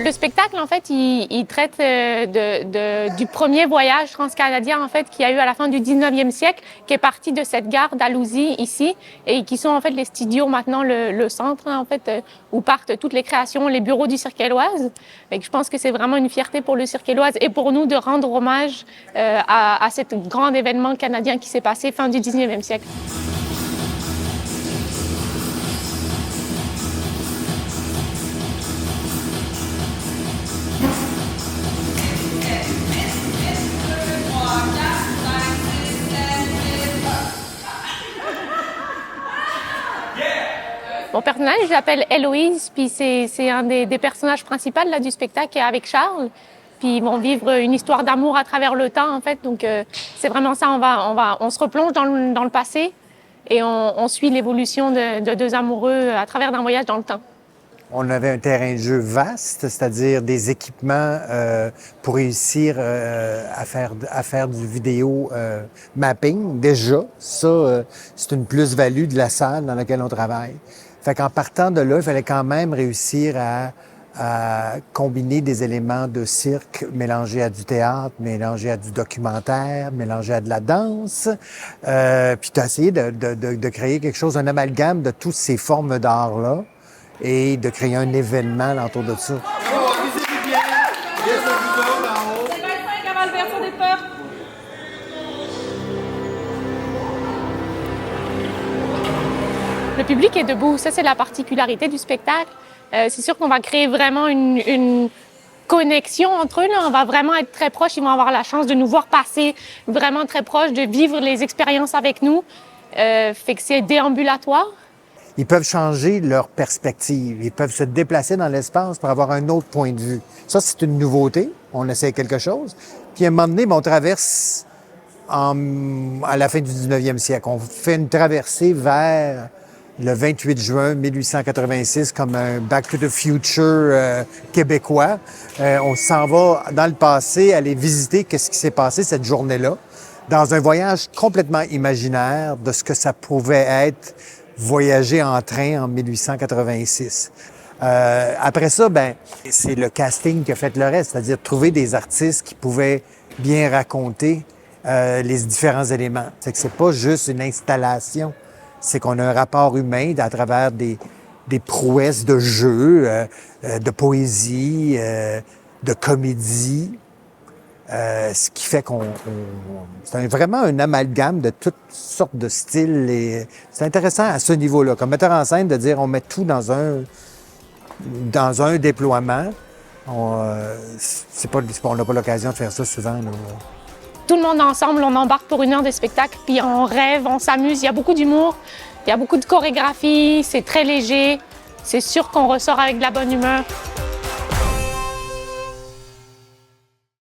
Le spectacle, en fait, il traite du premier voyage transcanadien, en fait, qu'il y a eu à la fin du 19e siècle, qui est parti de cette gare d'Alousie, ici, et qui sont, en fait, les studios, maintenant, le centre, en fait, où partent toutes les créations, les bureaux du Cirque Éloise. Et je pense que c'est vraiment une fierté pour le Cirque Éloise et pour nous de rendre hommage à cet grand événement canadien qui s'est passé fin du 19e siècle. Mon personnage, je l'appelle Héloïse, puis c'est un des personnages principaux là, du spectacle qui est avec Charles. Puis ils vont vivre une histoire d'amour à travers le temps, en fait. Donc c'est vraiment ça, on se replonge dans le passé et on suit l'évolution de deux amoureux à travers d'un voyage dans le temps. On avait un terrain de jeu vaste, c'est-à-dire des équipements pour réussir à faire du vidéo mapping. Déjà, ça, c'est une plus-value de la salle dans laquelle on travaille. Fait qu'en partant de là, il fallait quand même réussir à combiner des éléments de cirque mélangés à du théâtre, mélangés à du documentaire, mélangés à de la danse. Puis tu as essayé de créer quelque chose, un amalgame de toutes ces formes d'art-là et de créer un événement autour de ça. Le public est debout, ça c'est la particularité du spectacle. C'est sûr qu'on va créer vraiment une connexion entre eux. Là. On va vraiment être très proches, ils vont avoir la chance de nous voir passer vraiment très proches, de vivre les expériences avec nous. Fait que c'est déambulatoire. Ils peuvent changer leur perspective. Ils peuvent se déplacer dans l'espace pour avoir un autre point de vue. Ça, c'est une nouveauté. On essaie quelque chose. Puis à un moment donné, on traverse à la fin du 19e siècle. On fait une traversée vers le 28 juin 1886 comme un Back to the Future québécois. On s'en va dans le passé, aller visiter qu'est-ce qui s'est passé cette journée-là, dans un voyage complètement imaginaire de ce que ça pouvait être voyager en train en 1886. Après ça, c'est le casting qui a fait le reste, c'est-à-dire trouver des artistes qui pouvaient bien raconter les différents éléments. C'est que c'est pas juste une installation, c'est qu'on a un rapport humain à travers des prouesses de jeu, de poésie, de comédie. Ce qui fait c'est vraiment un amalgame de toutes sortes de styles. Et c'est intéressant à ce niveau-là, comme metteur en scène, de dire on met tout dans un déploiement. On n'a pas l'occasion de faire ça souvent. Là. Tout le monde ensemble, on embarque pour une heure de spectacle, puis on rêve, on s'amuse. Il y a beaucoup d'humour, il y a beaucoup de chorégraphie, c'est très léger. C'est sûr qu'on ressort avec de la bonne humeur.